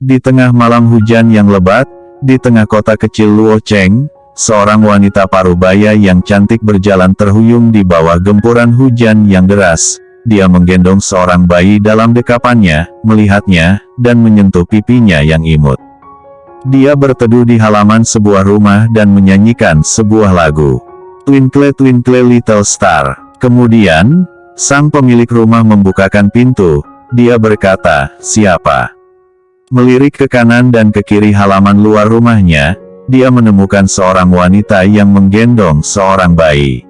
Di tengah malam hujan yang lebat, di tengah kota kecil Luocheng, seorang wanita parubaya yang cantik berjalan terhuyung di bawah gempuran hujan yang deras. Dia menggendong seorang bayi dalam dekapannya, melihatnya, dan menyentuh pipinya yang imut. Dia berteduh di halaman sebuah rumah dan menyanyikan sebuah lagu. Twinkle Twinkle Little Star. Kemudian, sang pemilik rumah membukakan pintu. Dia berkata, "Siapa?" Melirik ke kanan dan ke kiri halaman luar rumahnya, dia menemukan seorang wanita yang menggendong seorang bayi.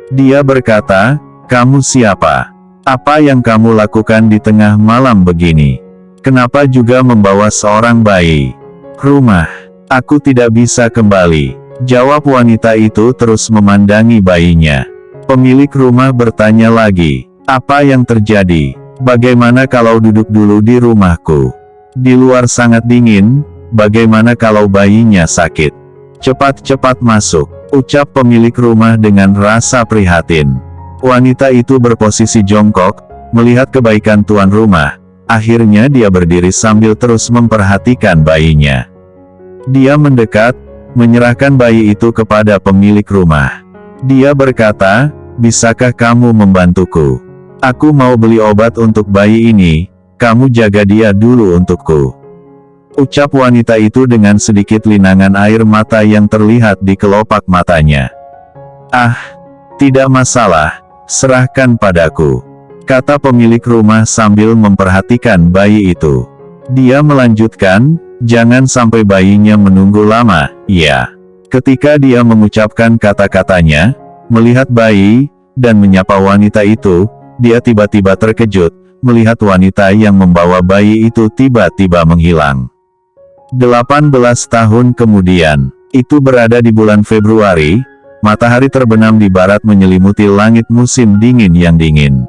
Dia berkata, "Kamu siapa? Apa yang kamu lakukan di tengah malam begini? Kenapa juga membawa seorang bayi?" "Rumah. Aku tidak bisa kembali," jawab wanita itu terus memandangi bayinya. Pemilik rumah bertanya lagi, "Apa yang terjadi? Bagaimana kalau duduk dulu di rumahku? Di luar sangat dingin, bagaimana kalau bayinya sakit? Cepat-cepat masuk," ucap pemilik rumah dengan rasa prihatin. Wanita itu berposisi jongkok, melihat kebaikan tuan rumah. Akhirnya dia berdiri sambil terus memperhatikan bayinya. Dia mendekat, menyerahkan bayi itu kepada pemilik rumah. Dia berkata, "Bisakah kamu membantuku? Aku mau beli obat untuk bayi ini. Kamu jaga dia dulu untukku," ucap wanita itu dengan sedikit linangan air mata yang terlihat di kelopak matanya. "Ah, tidak masalah, serahkan padaku," kata pemilik rumah sambil memperhatikan bayi itu. Dia melanjutkan, "Jangan sampai bayinya menunggu lama, ya." Ketika dia mengucapkan kata-katanya, melihat bayi, dan menyapa wanita itu, dia tiba-tiba terkejut, melihat wanita yang membawa bayi itu tiba-tiba menghilang. 18 tahun kemudian, itu berada di bulan Februari, matahari terbenam di barat menyelimuti langit musim dingin yang dingin.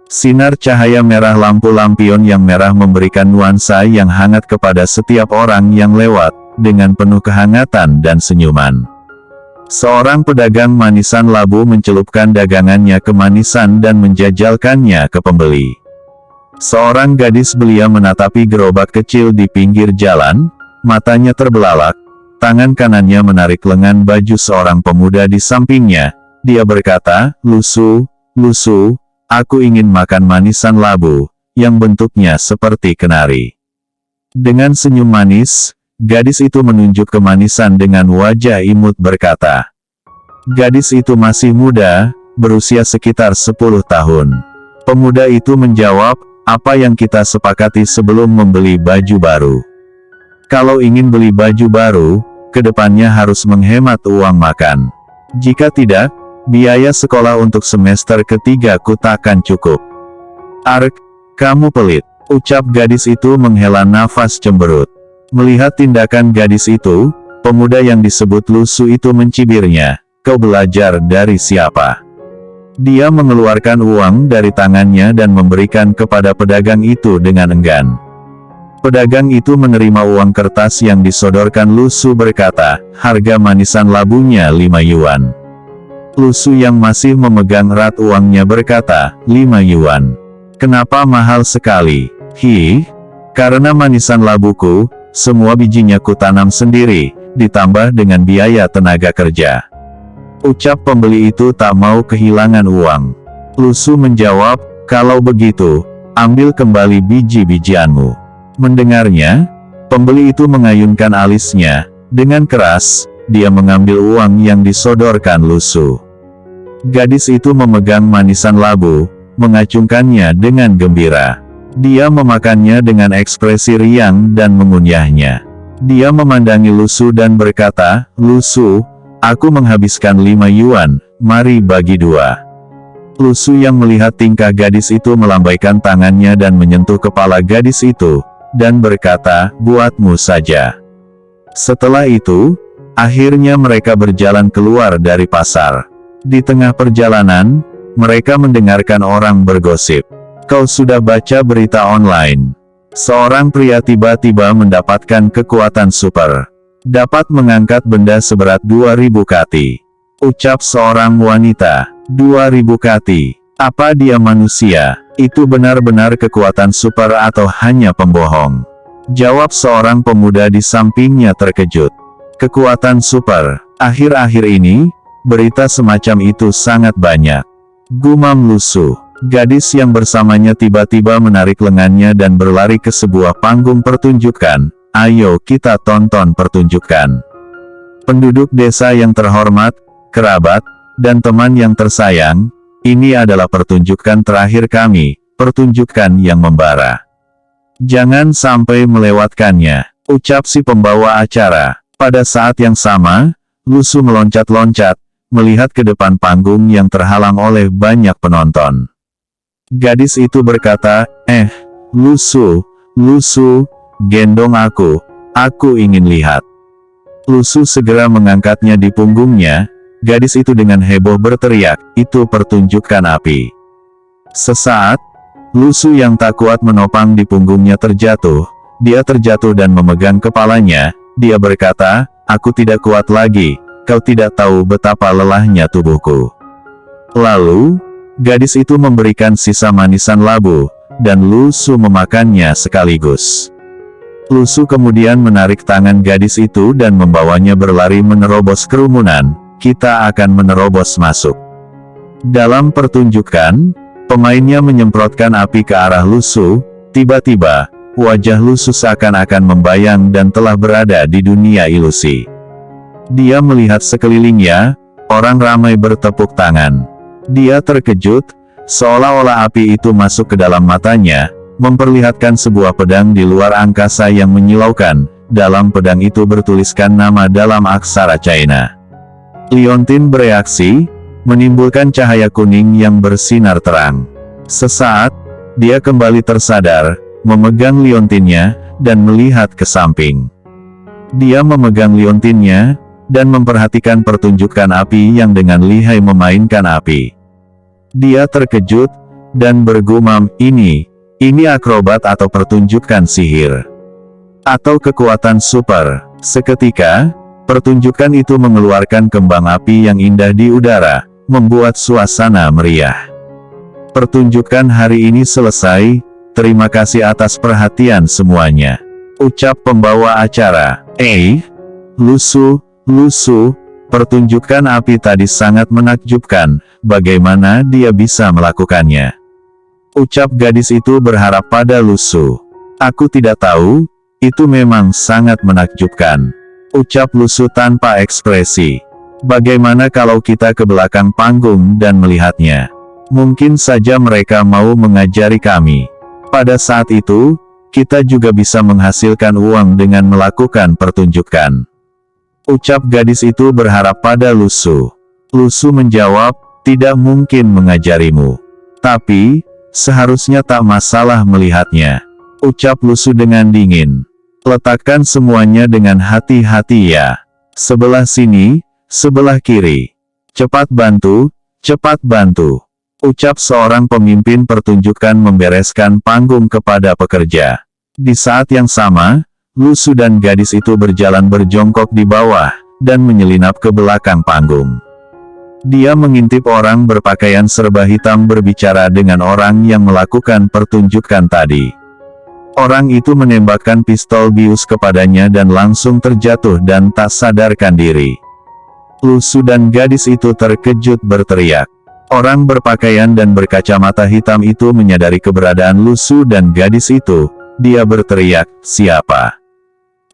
Sinar cahaya merah lampu lampion yang merah memberikan nuansa yang hangat kepada setiap orang yang lewat, dengan penuh kehangatan dan senyuman. Seorang pedagang manisan labu mencelupkan dagangannya ke manisan dan menjajalkannya ke pembeli. Seorang gadis belia menatapi gerobak kecil di pinggir jalan, matanya terbelalak, tangan kanannya menarik lengan baju seorang pemuda di sampingnya. Dia berkata, "Lusu, lusu, aku ingin makan manisan labu, yang bentuknya seperti kenari." Dengan senyum manis, gadis itu menunjuk ke manisan dengan wajah imut berkata. Gadis itu masih muda, berusia sekitar 10 tahun. Pemuda itu menjawab, "Apa yang kita sepakati sebelum membeli baju baru? Kalau ingin beli baju baru, kedepannya harus menghemat uang makan. Jika tidak, biaya sekolah untuk semester ketiga ku takkan cukup." "Ark, kamu pelit," ucap gadis itu menghela nafas cemberut. Melihat tindakan gadis itu, pemuda yang disebut lusu itu mencibirnya, "Kau belajar dari siapa?" Dia mengeluarkan uang dari tangannya dan memberikan kepada pedagang itu dengan enggan. Pedagang itu menerima uang kertas yang disodorkan lusu berkata, "Harga manisan labunya 5 yuan. Lusu yang masih memegang erat uangnya berkata, 5 yuan. "Kenapa mahal sekali?" "Hi, karena manisan labuku, semua bijinya kutanam sendiri, ditambah dengan biaya tenaga kerja," ucap pembeli itu tak mau kehilangan uang. Lusu menjawab, "Kalau begitu, ambil kembali biji-bijianmu." Mendengarnya, pembeli itu mengayunkan alisnya. Dengan keras, dia mengambil uang yang disodorkan lusu. Gadis itu memegang manisan labu, mengacungkannya dengan gembira. Dia memakannya dengan ekspresi riang dan mengunyahnya. Dia memandangi lusu dan berkata, "Lusu, aku menghabiskan 5 yuan, mari bagi 2. Lusu yang melihat tingkah gadis itu melambaikan tangannya dan menyentuh kepala gadis itu, dan berkata, "Buatmu saja." Setelah itu, akhirnya mereka berjalan keluar dari pasar. Di tengah perjalanan, mereka mendengarkan orang bergosip. "Kau sudah baca berita online? Seorang pria tiba-tiba mendapatkan kekuatan super. Dapat mengangkat benda seberat 2000 kati. Ucap seorang wanita. 2000 kati. Apa dia manusia? Itu benar-benar kekuatan super atau hanya pembohong?" Jawab seorang pemuda di sampingnya terkejut. Kekuatan super. Akhir-akhir ini, berita semacam itu sangat banyak. Gumam Lu Su. Gadis yang bersamanya tiba-tiba menarik lengannya dan berlari ke sebuah panggung pertunjukan. Ayo kita tonton pertunjukan. Penduduk desa yang terhormat, kerabat, dan teman yang tersayang, ini adalah pertunjukan terakhir kami, pertunjukan yang membara. Jangan sampai melewatkannya, ucap si pembawa acara. Pada saat yang sama, Lu Su meloncat-loncat, melihat ke depan panggung yang terhalang oleh banyak penonton. Gadis itu berkata, Lu Su, gendong aku ingin lihat. Lu Su segera mengangkatnya di punggungnya. Gadis itu dengan heboh berteriak, itu pertunjukan api. Sesaat, Lu Su yang tak kuat menopang di punggungnya terjatuh. Dia terjatuh dan memegang kepalanya. Dia berkata, aku tidak kuat lagi, kau tidak tahu betapa lelahnya tubuhku. Lalu, gadis itu memberikan sisa manisan labu, dan Lu Su memakannya sekaligus. Lu Su kemudian menarik tangan gadis itu dan membawanya berlari menerobos kerumunan. Kita akan menerobos masuk. Dalam pertunjukan, pemainnya menyemprotkan api ke arah Lu Su. Tiba-tiba, wajah Lu Su seakan-akan membayang dan telah berada di dunia ilusi. Dia melihat sekelilingnya, orang ramai bertepuk tangan. Dia terkejut, seolah-olah api itu masuk ke dalam matanya, memperlihatkan sebuah pedang di luar angkasa yang menyilaukan. Dalam pedang itu bertuliskan nama dalam aksara China. Liontin bereaksi, menimbulkan cahaya kuning yang bersinar terang. Sesaat, dia kembali tersadar, memegang liontinnya, dan melihat ke samping. Dia memegang liontinnya, dan memperhatikan pertunjukan api yang dengan lihai memainkan api. Dia terkejut, dan bergumam, ini akrobat atau pertunjukan sihir. Atau kekuatan super. Seketika, pertunjukan itu mengeluarkan kembang api yang indah di udara, membuat suasana meriah. Pertunjukan hari ini selesai, terima kasih atas perhatian semuanya, ucap pembawa acara. Lu Su, pertunjukan api tadi sangat menakjubkan, bagaimana dia bisa melakukannya? Ucap gadis itu berharap pada Lu Su. Aku tidak tahu, itu memang sangat menakjubkan. Ucap Lu Su tanpa ekspresi. Bagaimana kalau kita ke belakang panggung dan melihatnya? Mungkin saja mereka mau mengajari kami. Pada saat itu, kita juga bisa menghasilkan uang dengan melakukan pertunjukan. Ucap gadis itu berharap pada Lu Su. Lu Su menjawab, tidak mungkin mengajarimu. Tapi, seharusnya tak masalah melihatnya. Ucap Lu Su dengan dingin. Letakkan semuanya dengan hati-hati ya. Sebelah sini, sebelah kiri. Cepat bantu, cepat bantu. Ucap seorang pemimpin pertunjukan membereskan panggung kepada pekerja. Di saat yang sama, Lu Su dan gadis itu berjalan berjongkok di bawah, dan menyelinap ke belakang panggung. Dia mengintip orang berpakaian serba hitam berbicara dengan orang yang melakukan pertunjukan tadi. Orang itu menembakkan pistol bius kepadanya dan langsung terjatuh dan tak sadarkan diri. Lu Su dan gadis itu terkejut berteriak. Orang berpakaian dan berkacamata hitam itu menyadari keberadaan Lu Su dan gadis itu. Dia berteriak, siapa?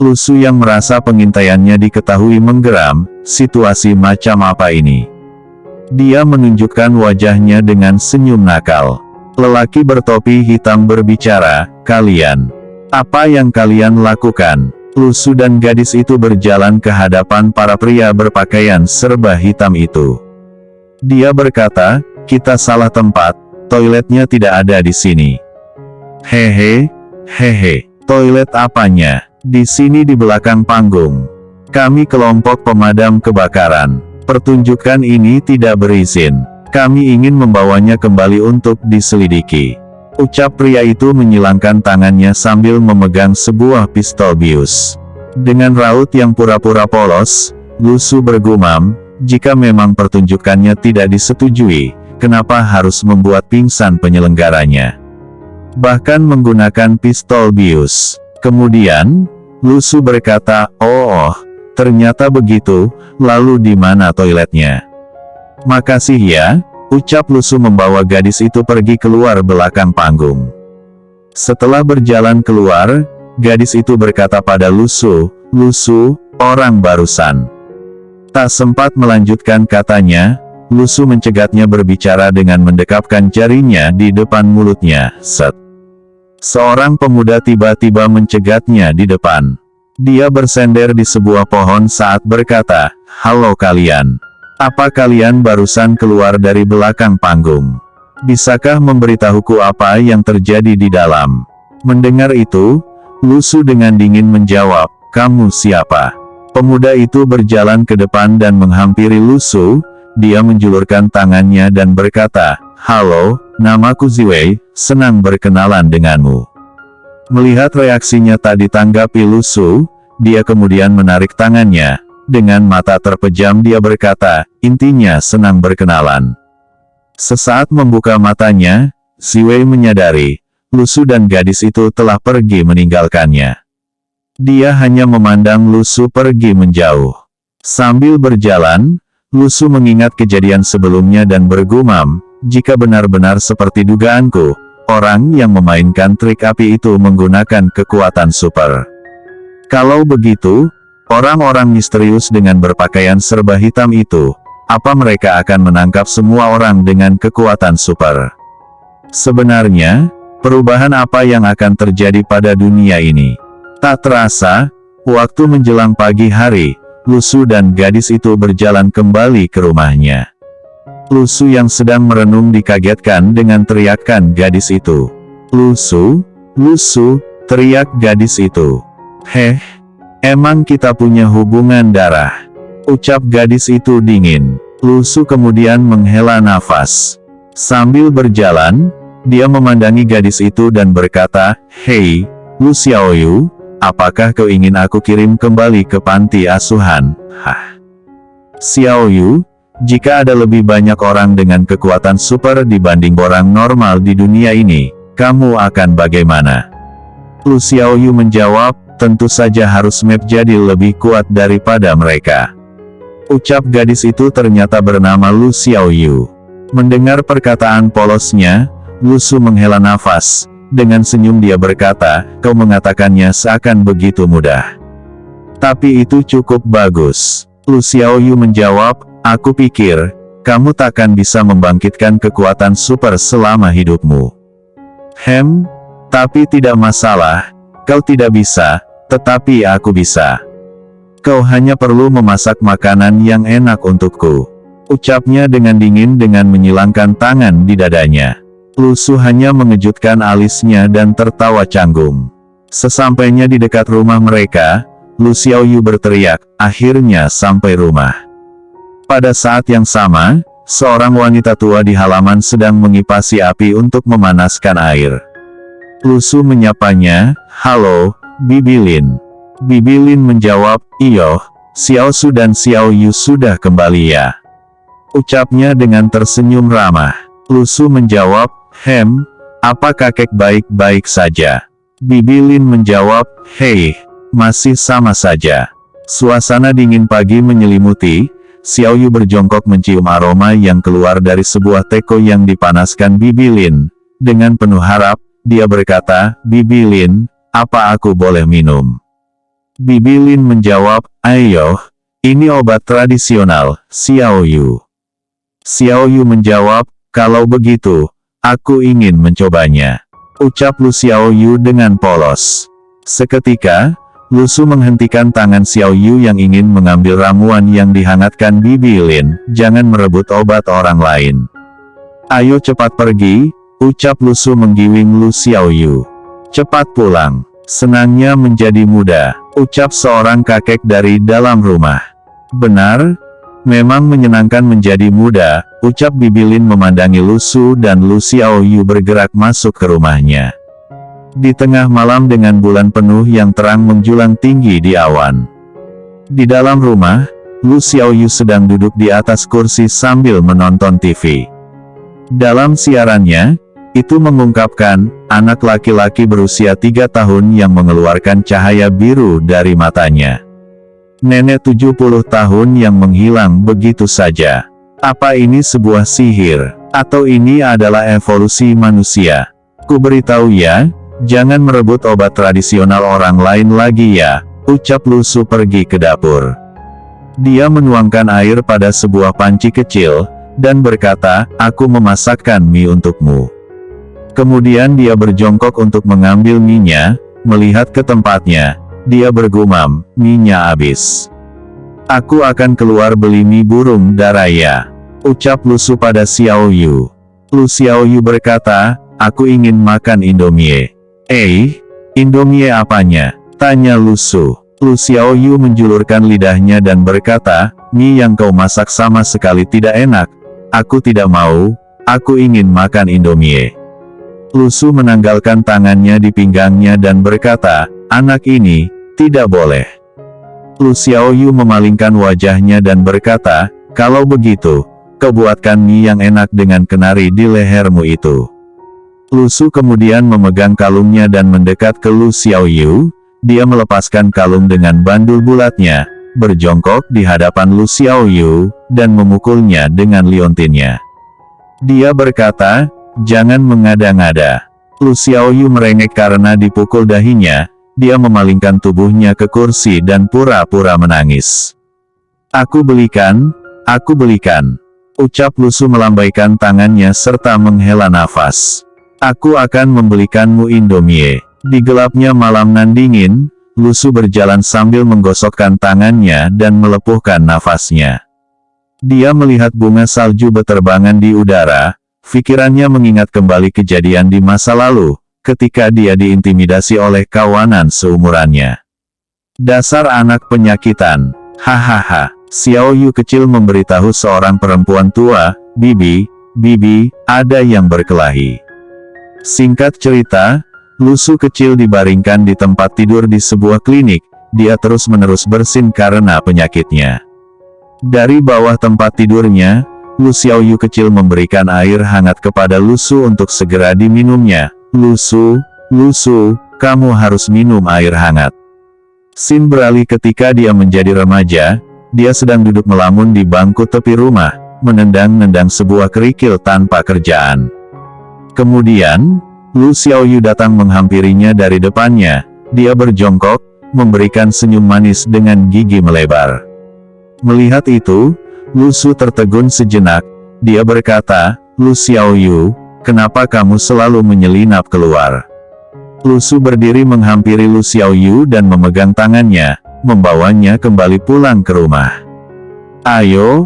Lu Su yang merasa pengintaiannya diketahui menggeram, situasi macam apa ini? Dia menunjukkan wajahnya dengan senyum nakal. Lelaki bertopi hitam berbicara, kalian. Apa yang kalian lakukan? Lu Su dan gadis itu berjalan ke hadapan para pria berpakaian serba hitam itu. Dia berkata, kita salah tempat, toiletnya tidak ada di sini. Hehe, toilet apanya? Di sini di belakang panggung. Kami kelompok pemadam kebakaran. Pertunjukan ini tidak berizin. Kami ingin membawanya kembali untuk diselidiki. Ucap pria itu menyilangkan tangannya sambil memegang sebuah pistol bius. Dengan raut yang pura-pura polos, Lu Su bergumam, jika memang pertunjukannya tidak disetujui, kenapa harus membuat pingsan penyelenggaranya? Bahkan menggunakan pistol bius. Kemudian, Lu Su berkata, "Oh, ternyata begitu, lalu di mana toiletnya?" "Makasih ya," ucap Lu Su membawa gadis itu pergi keluar belakang panggung. Setelah berjalan keluar, gadis itu berkata pada Lu Su, "Lu Su, orang barusan." Tak sempat melanjutkan katanya, Lu Su mencegatnya berbicara dengan mendekapkan jarinya di depan mulutnya. Set. Seorang pemuda tiba-tiba mencegatnya di depan. Dia bersender di sebuah pohon saat berkata, "Halo kalian. Apa kalian barusan keluar dari belakang panggung? Bisakah memberitahuku apa yang terjadi di dalam?" Mendengar itu, Lu Su dengan dingin menjawab, "Kamu siapa?" Pemuda itu berjalan ke depan dan menghampiri Lu Su. Dia menjulurkan tangannya dan berkata, "Halo, namaku Ziwei, senang berkenalan denganmu." Melihat reaksinya tak ditanggapi Lu Su, dia kemudian menarik tangannya. Dengan mata terpejam dia berkata, "Intinya senang berkenalan." Sesaat membuka matanya, Ziwei menyadari, Lu Su dan gadis itu telah pergi meninggalkannya. Dia hanya memandang Lu Su pergi menjauh. Sambil berjalan, Lu Su mengingat kejadian sebelumnya dan bergumam, "Jika benar-benar seperti dugaanku, orang yang memainkan trik api itu menggunakan kekuatan super. Kalau begitu, orang-orang misterius dengan berpakaian serba hitam itu, apa mereka akan menangkap semua orang dengan kekuatan super? Sebenarnya, perubahan apa yang akan terjadi pada dunia ini?" Tak terasa, waktu menjelang pagi hari, Lu Su dan gadis itu berjalan kembali ke rumahnya. Lu Su yang sedang merenung dikagetkan dengan teriakan gadis itu. "Lu Su, Lu Su," teriak gadis itu. "Heh, emang kita punya hubungan darah?" ucap gadis itu dingin. Lu Su kemudian menghela nafas. Sambil berjalan, dia memandangi gadis itu dan berkata, "Hei, Lu Xiaoyu, apakah kau ingin aku kirim kembali ke panti asuhan?" "Hah? Xiaoyu, jika ada lebih banyak orang dengan kekuatan super dibanding orang normal di dunia ini, kamu akan bagaimana?" Lu Xiaoyu menjawab, "Tentu saja harus map jadi lebih kuat daripada mereka." Ucap gadis itu ternyata bernama Lu Xiaoyu. Mendengar perkataan polosnya, Lu Su menghela nafas. Dengan senyum dia berkata, "Kau mengatakannya seakan begitu mudah. Tapi itu cukup bagus." Lu Xiaoyu menjawab, "Aku pikir, kamu takkan bisa membangkitkan kekuatan super selama hidupmu." Tapi tidak masalah, kau tidak bisa, tetapi aku bisa. Kau hanya perlu memasak makanan yang enak untukku." Ucapnya dengan dingin dengan menyilangkan tangan di dadanya. Lu Su hanya mengejutkan alisnya dan tertawa canggung. Sesampainya di dekat rumah mereka, Lu Xiaoyu berteriak, "Akhirnya sampai rumah." Pada saat yang sama, seorang wanita tua di halaman sedang mengipasi api untuk memanaskan air. Lu Su menyapanya, "Halo, Bibi Lin." Bibi Lin menjawab, "Iyo, Xiao Su dan Xiao Yu sudah kembali ya?" ucapnya dengan tersenyum ramah. Lu Su menjawab, Apa kakek baik-baik saja?" Bibi Lin menjawab, "Hei, masih sama saja." Suasana dingin pagi menyelimuti, Xiao Yu berjongkok mencium aroma yang keluar dari sebuah teko yang dipanaskan Bibi Lin. Dengan penuh harap, dia berkata, "Bibi Lin, apa aku boleh minum?" Bibi Lin menjawab, "Ayo, ini obat tradisional, Xiao Yu." Xiao Yu menjawab, "Kalau begitu, aku ingin mencobanya," ucap Lu Xiao Yu dengan polos. Seketika, Lu Su menghentikan tangan Xiao Yu yang ingin mengambil ramuan yang dihangatkan Bibi Lin. "Jangan merebut obat orang lain. Ayo cepat pergi," ucap Lu Su menggiwing Lu Xiao Yu. "Cepat pulang." Senangnya menjadi muda, ucap seorang kakek dari dalam rumah. "Benar, memang menyenangkan menjadi muda," ucap Bibi Lin memandangi Lu Su dan Lu Xiao Yu bergerak masuk ke rumahnya. Di tengah malam dengan bulan penuh yang terang menjulang tinggi di awan. Di dalam rumah, Lu Xiao Yu sedang duduk di atas kursi sambil menonton TV. Dalam siarannya, Itu mengungkapkan, anak laki-laki berusia 3 tahun yang mengeluarkan cahaya biru dari matanya. Nenek 70 tahun yang menghilang begitu saja. Apa ini sebuah sihir? Atau ini adalah evolusi manusia? Ku beritahu ya, jangan merebut obat tradisional orang lain lagi ya, ucap Lu Su pergi ke dapur. Dia menuangkan air pada sebuah panci kecil, dan berkata, aku memasakkan mie untukmu. Kemudian dia berjongkok untuk mengambil mie-nya, melihat ke tempatnya. Dia bergumam, mie-nya habis. Aku akan keluar beli mie burung dara ya, ucap Lu Su pada Xiao Yu. Lu Xiao Yu berkata, aku ingin makan Indomie. Indomie apanya? Tanya Lu Su. Lu Xiao Yu menjulurkan lidahnya dan berkata, mie yang kau masak sama sekali tidak enak. Aku tidak mau, aku ingin makan Indomie. Lu Su menanggalkan tangannya di pinggangnya dan berkata, anak ini, tidak boleh. Lu Xiao Yu memalingkan wajahnya dan berkata, kalau begitu, kau buatkan mie yang enak dengan kenari di lehermu itu. Lu Su kemudian memegang kalungnya dan mendekat ke Lu Xiao Yu. Dia melepaskan kalung dengan bandul bulatnya, berjongkok di hadapan Lu Xiao Yu, dan memukulnya dengan liontinnya. Dia berkata, jangan mengada-ngada. Lu Xiao Yu merengek karena dipukul dahinya. Dia memalingkan tubuhnya ke kursi dan pura-pura menangis. Aku belikan, ucap Lu Su melambaikan tangannya serta menghela nafas. Aku akan membelikanmu Indomie. Di gelapnya malam nan dingin, Lu Su berjalan sambil menggosokkan tangannya dan melepuhkan nafasnya. Dia melihat bunga salju beterbangan di udara, pikirannya mengingat kembali kejadian di masa lalu, ketika dia diintimidasi oleh kawanan seumurannya. Dasar anak penyakitan, hahaha. Xiao Yu kecil memberitahu seorang perempuan tua, Bibi, ada yang berkelahi. Singkat cerita, Lu Su kecil dibaringkan di tempat tidur di sebuah klinik, dia terus-menerus bersin karena penyakitnya. Dari bawah tempat tidurnya, Lu Xiao Yu kecil memberikan air hangat kepada Lu Su untuk segera diminumnya. Lu Su, kamu harus minum air hangat. Scene beralih ketika dia menjadi remaja, dia sedang duduk melamun di bangku tepi rumah, menendang-nendang sebuah kerikil tanpa kerjaan. Kemudian, Lu Xiao Yu datang menghampirinya dari depannya. Dia berjongkok, memberikan senyum manis dengan gigi melebar. Melihat itu, Lu Su tertegun sejenak. Dia berkata, Lu Xiao Yu, kenapa kamu selalu menyelinap keluar? Lu Su berdiri menghampiri Lu Xiao Yu dan memegang tangannya, membawanya kembali pulang ke rumah. Ayo,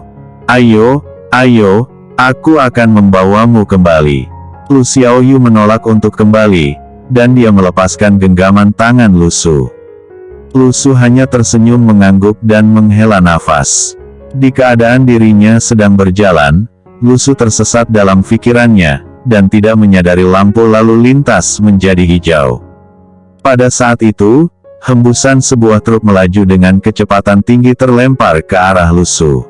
aku akan membawamu kembali. Lu Xiao Yu menolak untuk kembali, dan dia melepaskan genggaman tangan Lu Su. Lu Su hanya tersenyum mengangguk dan menghela nafas. Di keadaan dirinya sedang berjalan, Lu Su tersesat dalam pikirannya, dan tidak menyadari lampu lalu lintas menjadi hijau. Pada saat itu, hembusan sebuah truk melaju dengan kecepatan tinggi terlempar ke arah Lu Su.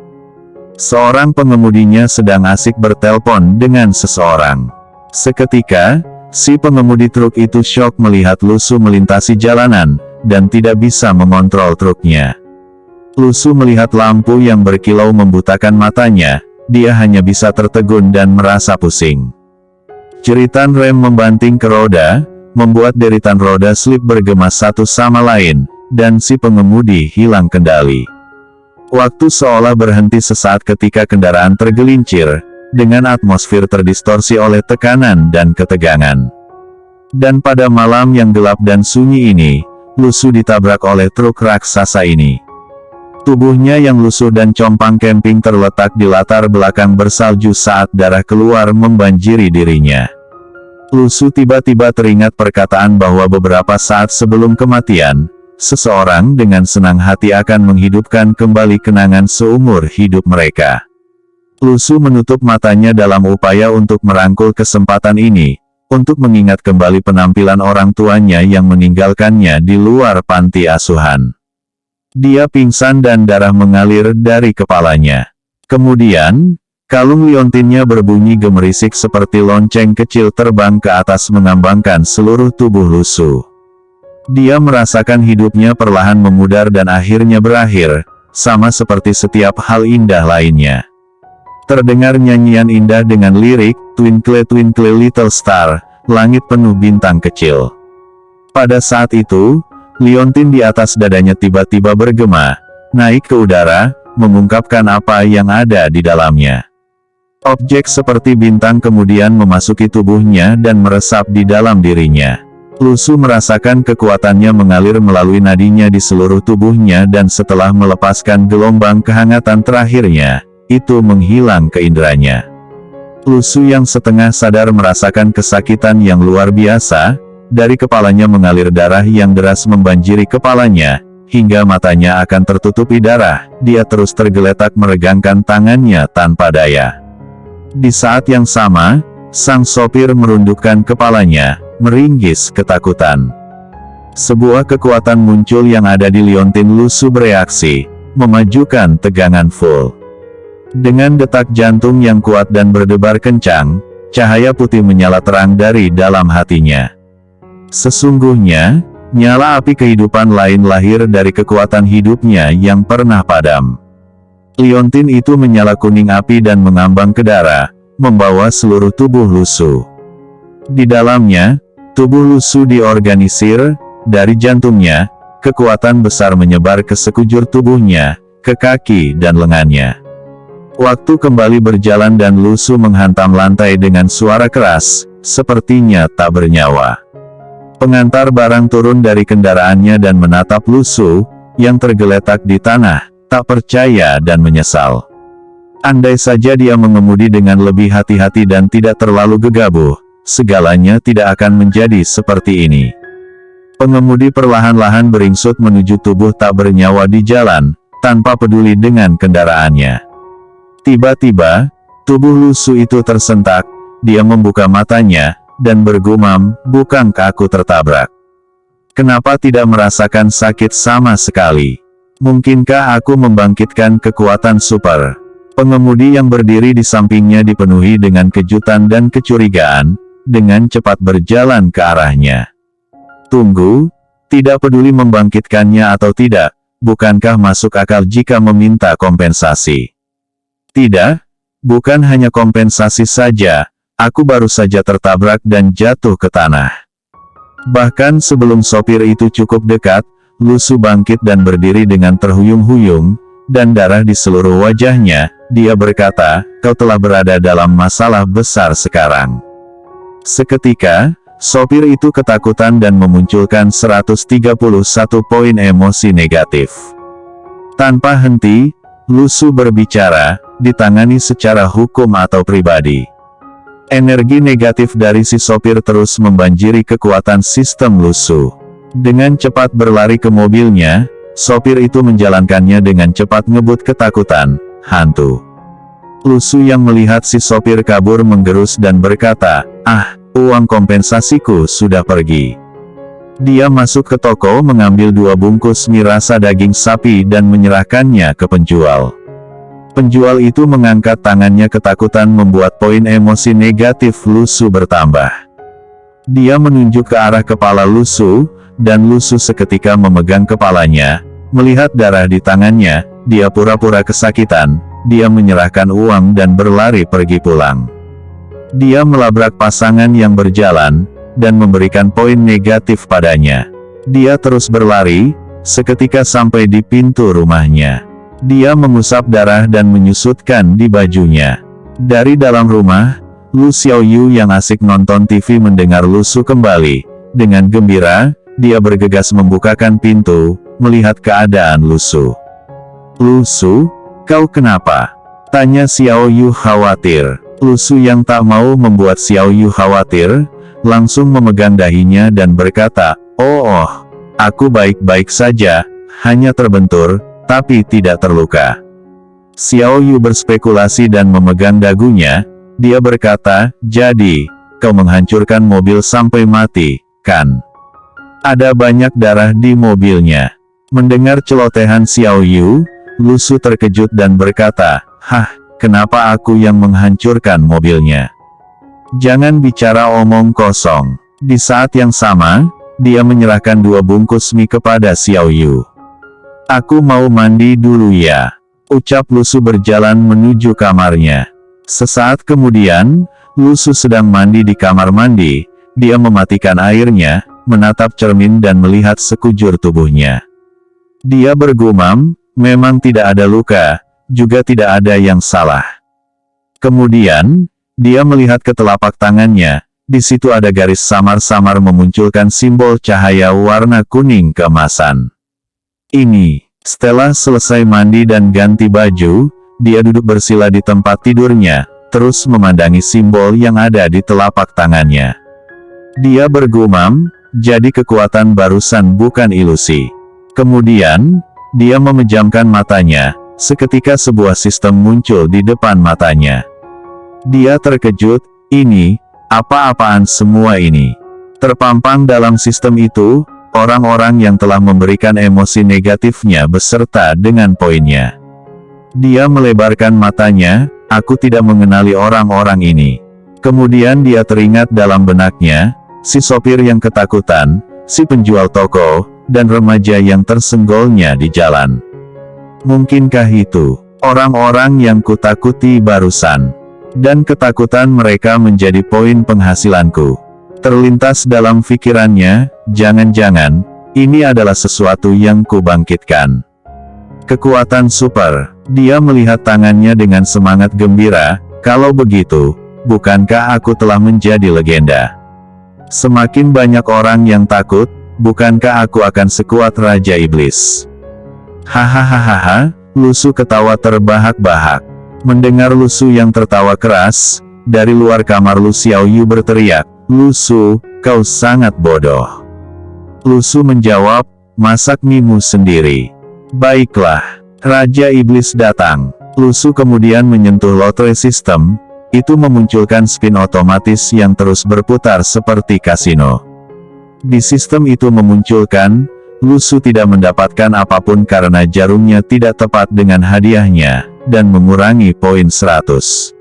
Seorang pengemudinya sedang asik bertelpon dengan seseorang. Seketika, si pengemudi truk itu syok melihat Lu Su melintasi jalanan, dan tidak bisa mengontrol truknya. Lu Su melihat lampu yang berkilau membutakan matanya, dia hanya bisa tertegun dan merasa pusing. Jeritan rem membanting ke roda, membuat deritan roda slip bergema satu sama lain, dan si pengemudi hilang kendali. Waktu seolah berhenti sesaat ketika kendaraan tergelincir, dengan atmosfer terdistorsi oleh tekanan dan ketegangan. Dan pada malam yang gelap dan sunyi ini, Lu Su ditabrak oleh truk raksasa ini. Tubuhnya yang lusuh dan compang camping terletak di latar belakang bersalju saat darah keluar membanjiri dirinya. Lu Su tiba-tiba teringat perkataan bahwa beberapa saat sebelum kematian, seseorang dengan senang hati akan menghidupkan kembali kenangan seumur hidup mereka. Lu Su menutup matanya dalam upaya untuk merangkul kesempatan ini, untuk mengingat kembali penampilan orang tuanya yang meninggalkannya di luar panti asuhan. Dia pingsan dan darah mengalir dari kepalanya. Kemudian, Kalung liontinnya berbunyi gemerisik seperti lonceng kecil terbang ke atas mengambangkan seluruh tubuh Lu Su. Dia merasakan hidupnya perlahan memudar dan akhirnya berakhir, sama seperti setiap hal indah lainnya. Terdengar nyanyian indah dengan lirik, "Twinkle Twinkle Little Star, langit penuh bintang kecil." Pada saat itu, liontin di atas dadanya tiba-tiba bergema, naik ke udara, mengungkapkan apa yang ada di dalamnya. Objek seperti bintang kemudian memasuki tubuhnya dan meresap di dalam dirinya. Lu Su merasakan kekuatannya mengalir melalui nadinya di seluruh tubuhnya dan setelah melepaskan gelombang kehangatan terakhirnya, itu menghilang ke inderanya. Lu Su yang setengah sadar merasakan kesakitan yang luar biasa, dari kepalanya mengalir darah yang deras membanjiri kepalanya, hingga matanya akan tertutupi darah, dia terus tergeletak meregangkan tangannya tanpa daya. Di saat yang sama, sang sopir merundukkan kepalanya, meringkis ketakutan. Sebuah kekuatan muncul yang ada di liontin Lu Su bereaksi, memajukan tegangan full. Dengan detak jantung yang kuat dan berdebar kencang, cahaya putih menyala terang dari dalam hatinya. Sesungguhnya, nyala api kehidupan lain lahir dari kekuatan hidupnya yang pernah padam. Liontin itu menyala kuning api dan mengambang ke darah, membawa seluruh tubuh Lu Su. Di dalamnya, tubuh Lu Su diorganisir, dari jantungnya, kekuatan besar menyebar ke sekujur tubuhnya, ke kaki dan lengannya. Waktu kembali berjalan dan Lu Su menghantam lantai dengan suara keras, sepertinya tak bernyawa. Pengantar barang turun dari kendaraannya dan menatap Lu Su, yang tergeletak di tanah, tak percaya dan menyesal. Andai saja dia mengemudi dengan lebih hati-hati dan tidak terlalu gegabah, segalanya tidak akan menjadi seperti ini. Pengemudi perlahan-lahan beringsut menuju tubuh tak bernyawa di jalan, tanpa peduli dengan kendaraannya. Tiba-tiba, tubuh Lu Su itu tersentak, dia membuka matanya, dan bergumam, "Bukankah aku tertabrak? Kenapa tidak merasakan sakit sama sekali? Mungkinkah aku membangkitkan kekuatan super?" Pengemudi yang berdiri di sampingnya dipenuhi dengan kejutan dan kecurigaan, dengan cepat berjalan ke arahnya. "Tunggu, tidak peduli membangkitkannya atau tidak, bukankah masuk akal jika meminta kompensasi?" "Tidak, bukan hanya kompensasi saja, aku baru saja tertabrak dan jatuh ke tanah." Bahkan sebelum sopir itu cukup dekat, Lu Su bangkit dan berdiri dengan terhuyung-huyung, dan darah di seluruh wajahnya. Dia berkata, "Kau telah berada dalam masalah besar sekarang." Seketika, sopir itu ketakutan dan memunculkan 131 poin emosi negatif. Tanpa henti, Lu Su berbicara, ditangani secara hukum atau pribadi. Energi negatif dari si sopir terus membanjiri kekuatan sistem Lu Su. Dengan cepat berlari ke mobilnya, sopir itu menjalankannya dengan cepat ngebut ketakutan, hantu. Lu Su yang melihat si sopir kabur menggerus dan berkata, uang kompensasiku sudah pergi." Dia masuk ke toko mengambil 2 bungkus mie rasa daging sapi dan menyerahkannya ke penjual. Penjual itu mengangkat tangannya, ketakutan membuat poin emosi negatif Lu Su bertambah. Dia menunjuk ke arah kepala Lu Su, dan Lu Su seketika memegang kepalanya. Melihat darah di tangannya, dia pura-pura kesakitan, dia menyerahkan uang dan berlari pergi pulang. Dia melabrak pasangan yang berjalan, dan memberikan poin negatif padanya. Dia terus berlari, seketika sampai di pintu rumahnya. Dia mengusap darah dan menyusutkan di bajunya. Dari dalam rumah, Lu Xiaoyu yang asik nonton TV mendengar Lu Su kembali. Dengan gembira, dia bergegas membukakan pintu, melihat keadaan Lu Su. "Lu Su, kau kenapa?" tanya Xiaoyu khawatir. Lu Su yang tak mau membuat Xiaoyu khawatir, langsung memegang dahinya dan berkata, Oh, aku baik-baik saja, hanya terbentur, tapi tidak terluka." Xiaoyu berspekulasi dan memegang dagunya. Dia berkata, "Jadi, kau menghancurkan mobil sampai mati, kan? Ada banyak darah di mobilnya." Mendengar celotehan Xiaoyu, Lu Su terkejut dan berkata, kenapa aku yang menghancurkan mobilnya? Jangan bicara omong kosong. Di saat yang sama, dia menyerahkan 2 bungkus mie kepada Xiao Yu. Aku mau mandi dulu ya, ucap Lu Su berjalan menuju kamarnya. Sesaat kemudian, Lu Su sedang mandi di kamar mandi. Dia mematikan airnya, menatap cermin dan melihat sekujur tubuhnya. Dia bergumam, memang tidak ada luka, juga tidak ada yang salah. Kemudian, dia melihat ke telapak tangannya. Di situ ada garis samar-samar memunculkan simbol cahaya warna kuning keemasan. Ini, setelah selesai mandi dan ganti baju, dia duduk bersila di tempat tidurnya, terus memandangi simbol yang ada di telapak tangannya. Dia bergumam, jadi kekuatan barusan bukan ilusi. Kemudian, dia memejamkan matanya, seketika sebuah sistem muncul di depan matanya. Dia terkejut, ini, apa-apaan semua ini? Terpampang dalam sistem itu, orang-orang yang telah memberikan emosi negatifnya beserta dengan poinnya. Dia melebarkan matanya, aku tidak mengenali orang-orang ini. Kemudian dia teringat dalam benaknya, si sopir yang ketakutan, si penjual toko, dan remaja yang tersenggolnya di jalan. Mungkinkah itu orang-orang yang kutakuti barusan? Dan ketakutan mereka menjadi poin penghasilanku. Terlintas dalam pikirannya, jangan-jangan, ini adalah sesuatu yang kubangkitkan. Kekuatan super. Dia melihat tangannya dengan semangat gembira, kalau begitu, bukankah aku telah menjadi legenda? Semakin banyak orang yang takut, bukankah aku akan sekuat Raja Iblis? Hahaha, Lu Su ketawa terbahak-bahak. Mendengar Lu Su yang tertawa keras, dari luar kamar Lu Xiao Yu berteriak, Lu Su, kau sangat bodoh. Lu Su menjawab, masak mie-mu sendiri. Baiklah, Raja Iblis datang. Lu Su kemudian menyentuh lotre sistem, itu memunculkan spin otomatis yang terus berputar seperti kasino. Di sistem itu memunculkan, Lu Su tidak mendapatkan apapun karena jarumnya tidak tepat dengan hadiahnya, dan mengurangi poin 100.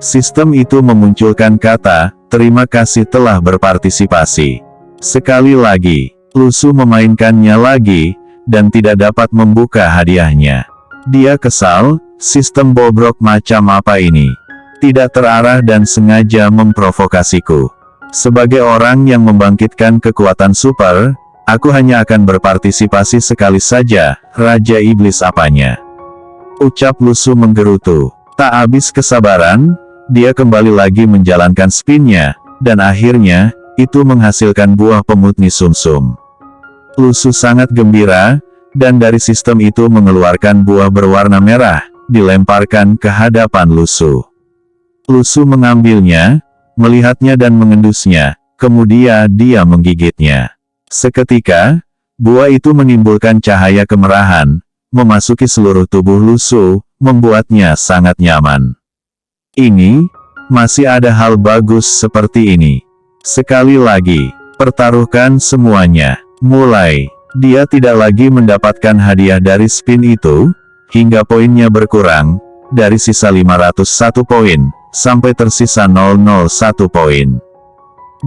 Sistem itu memunculkan kata, terima kasih telah berpartisipasi. Sekali lagi, Lu Su memainkannya lagi, dan tidak dapat membuka hadiahnya. Dia kesal, sistem bobrok macam apa ini? Tidak terarah dan sengaja memprovokasiku. Sebagai orang yang membangkitkan kekuatan super, aku hanya akan berpartisipasi sekali saja, Raja Iblis apanya? Ucap Lu Su menggerutu. Tak habis kesabaran, dia kembali lagi menjalankan spinnya, dan akhirnya, itu menghasilkan buah pemutih sumsum. Lu Su sangat gembira, dan dari sistem itu mengeluarkan buah berwarna merah, dilemparkan ke hadapan Lu Su. Lu Su mengambilnya, melihatnya dan mengendusnya, kemudian dia menggigitnya. Seketika, buah itu menimbulkan cahaya kemerahan, memasuki seluruh tubuh Lu Su, membuatnya sangat nyaman. Ini, masih ada hal bagus seperti ini. Sekali lagi, pertaruhkan semuanya. Mulai, dia tidak lagi mendapatkan hadiah dari spin itu, hingga poinnya berkurang, dari sisa 501 poin, sampai tersisa 001 poin.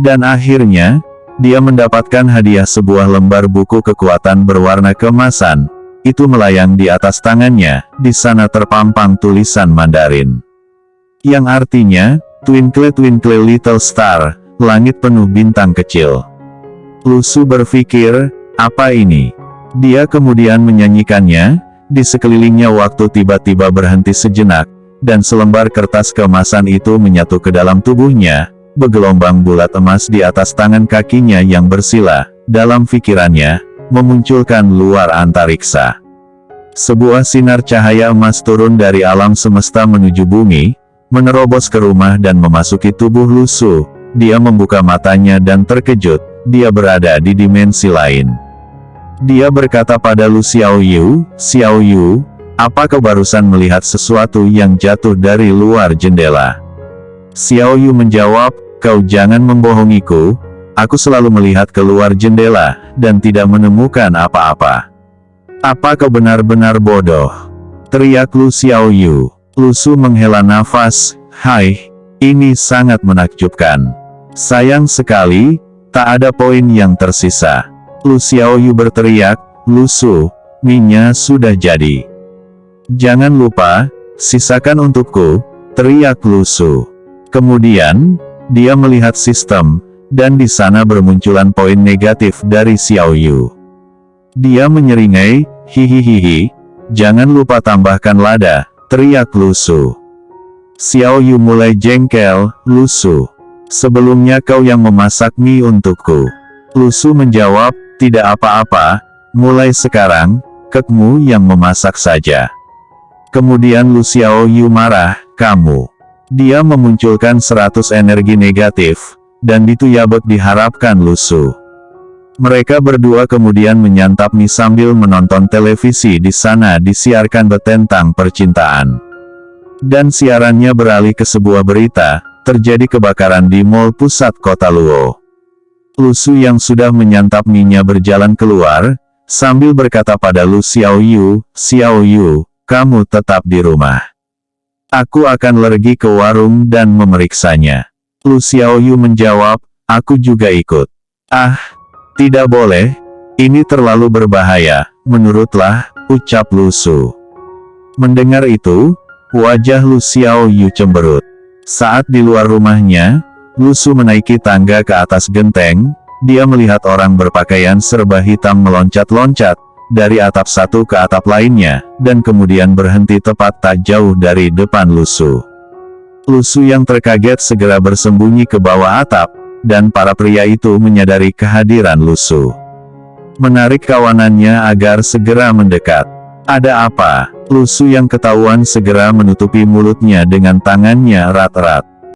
Dan akhirnya, dia mendapatkan hadiah sebuah lembar buku kekuatan berwarna keemasan. Itu melayang di atas tangannya, di sana terpampang tulisan Mandarin. Yang artinya, Twinkle Twinkle Little Star, langit penuh bintang kecil. Lu Su berpikir, apa ini? Dia kemudian menyanyikannya, di sekelilingnya waktu tiba-tiba berhenti sejenak, dan selembar kertas keemasan itu menyatu ke dalam tubuhnya, bergelombang bulat emas di atas tangan kakinya yang bersila, dalam pikirannya, memunculkan luar antariksa. Sebuah sinar cahaya emas turun dari alam semesta menuju bumi, menerobos ke rumah dan memasuki tubuh Lu Su. Dia membuka matanya dan terkejut, dia berada di dimensi lain. Dia berkata pada Lu Xiao Yu, Xiao Yu, apa kau barusan melihat sesuatu yang jatuh dari luar jendela? Xiao Yu menjawab, kau jangan membohongiku, aku selalu melihat keluar jendela, dan tidak menemukan apa-apa. Apa kau benar-benar bodoh? Teriak Lu Xiao Yu. Lu Su menghela nafas, "Hai, ini sangat menakjubkan. Sayang sekali, tak ada poin yang tersisa." Lu Xiaoyu berteriak, "Lu Su, mie-nya sudah jadi. Jangan lupa, sisakan untukku," teriak Lu Su. Kemudian, dia melihat sistem, dan di sana bermunculan poin negatif dari Xiaoyu. Dia menyeringai, "Hihihihi, jangan lupa tambahkan lada," teriak Lu Su. Xiaoyu mulai jengkel, "Lu Su, sebelumnya kau yang memasak mie untukku." Lu Su menjawab, "Tidak apa-apa, mulai sekarang, kekmu yang memasak saja." Kemudian Lu Xiaoyu marah, "Kamu." Dia memunculkan 100 energi negatif, dan dituyabek diharapkan Lu Su. Mereka berdua kemudian menyantap mie sambil menonton televisi. Di sana disiarkan tentang percintaan. Dan siarannya beralih ke sebuah berita, terjadi kebakaran di mall pusat kota Luo. Lu Su yang sudah menyantap mie-nya berjalan keluar, sambil berkata pada Lu Xiaoyu, "Xiaoyu, kamu tetap di rumah. Aku akan pergi ke warung dan memeriksanya." Lu Xiaoyu menjawab, "Aku juga ikut." "Ah, tidak boleh, ini terlalu berbahaya, menurutlah," ucap Lu Su. Mendengar itu, wajah Lu Xiaoyu cemberut. Saat di luar rumahnya, Lu Su menaiki tangga ke atas genteng. Dia melihat orang berpakaian serba hitam meloncat-loncat dari atap satu ke atap lainnya, dan kemudian berhenti tepat tak jauh dari depan Lu Su. Lu Su yang terkaget segera bersembunyi ke bawah atap, dan para pria itu menyadari kehadiran Lu Su. Menarik kawanannya agar segera mendekat. "Ada apa?" Lu Su yang ketahuan segera menutupi mulutnya dengan tangannya erat-erat.